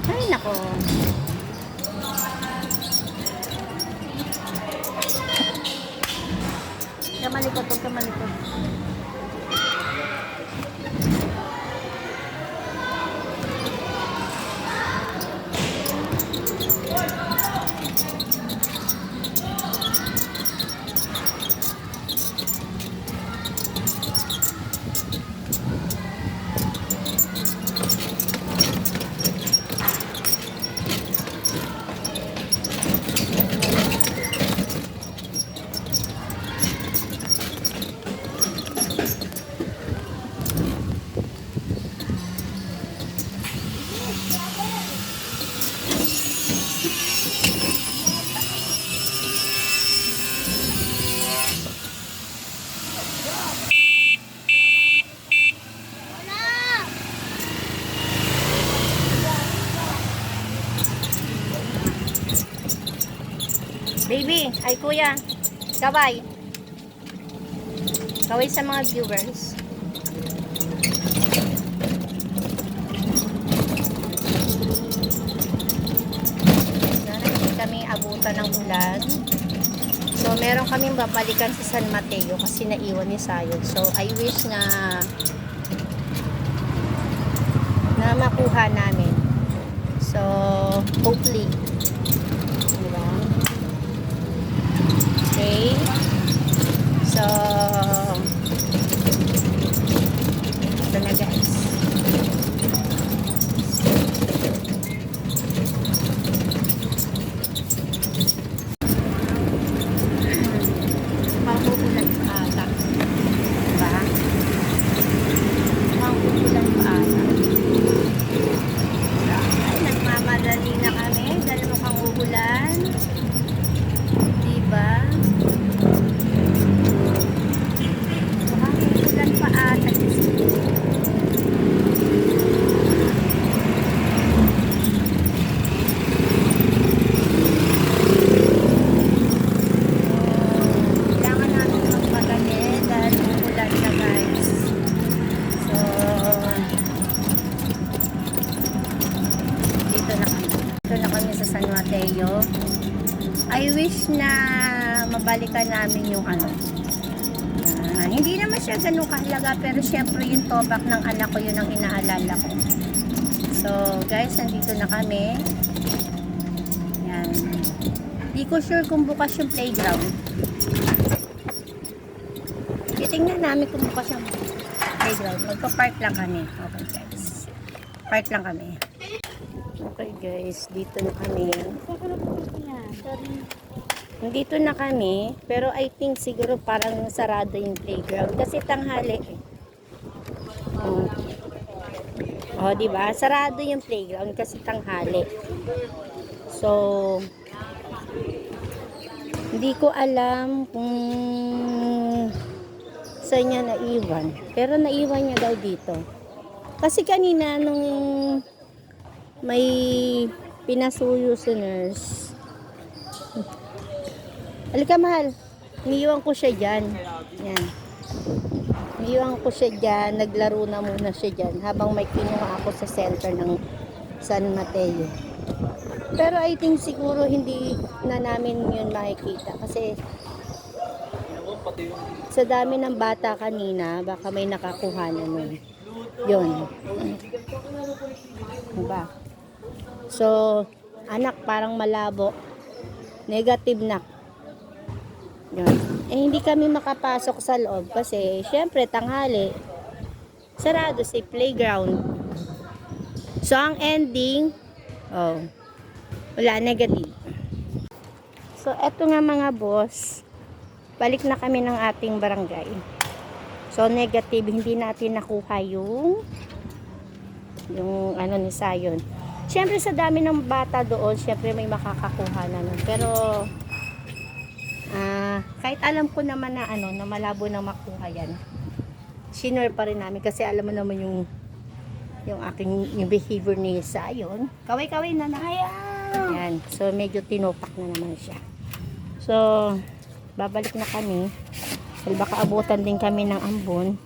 Ay, nako. Kamalikot, huwag kamalikot. Baby, ay kuya, kaway. Kaway sa mga viewers. Sana hindi kami abutan ng ulan. So, meron kaming babalikan sa San Mateo kasi naiwan ni Sayon. So, I wish na makuha namin. So, hopefully. Diba? Okay. So, ito na guys. Makukulan pa ata. Diba? Makukulan pa ata. Ay, nagmamadali na kami dahil mukhang uulan. Diba? Makukulan pa ata. Kailangan namin magmadali dahil uulan na guys. So, dito na kami. Dito na kami sa San Mateo. I wish na mabalikan namin yung ano. Hindi naman siya ganun kahalaga pero syempre yung tobak ng anak ko yun ang inaalala ko. So guys, nandito na kami. Yan. Di ko sure kung bukas yung playground. Titingnan namin kung bukas yung playground. Magpa-park lang kami. Okay guys. Park lang kami. Okay guys, dito na kami. Nandito na kami, pero I think siguro parang sarado yung playground kasi tanghali eh. Oh, di ba? Sarado yung playground kasi tanghali. So hindi ko alam kung saan niya naiwan. Pero naiwan niya daw dito. Kasi kanina nung may pinasuyo si nurse. Halika mahal. Iniwan ko siya dyan. Yan. Iniwan ko siya dyan. Naglaro na muna siya dyan. Habang may kinuha ako sa center ng San Mateo. Pero I think siguro hindi na namin yun makikita. Kasi sa dami ng bata kanina, baka may nakakuha na nun. Yun. Diba? So, anak parang malabo. Negative na. Yun. Eh, hindi kami makapasok sa loob kasi syempre tanghali sarado si playground. So ang ending wala, negative. So eto nga mga boss, balik na kami ng ating barangay. So negative, hindi natin nakuha yung ano ni Sayon. Syempre sa dami ng bata doon, syempre may makakakuha na nun. Pero kahit alam ko naman na na malabo na makuha yan, sinure pa rin namin kasi alam mo naman yung behavior ni Sayon. Kaway-kaway na yan. So medyo tinopak na naman siya. So babalik na kami. Baka abutan din kami ng ambon.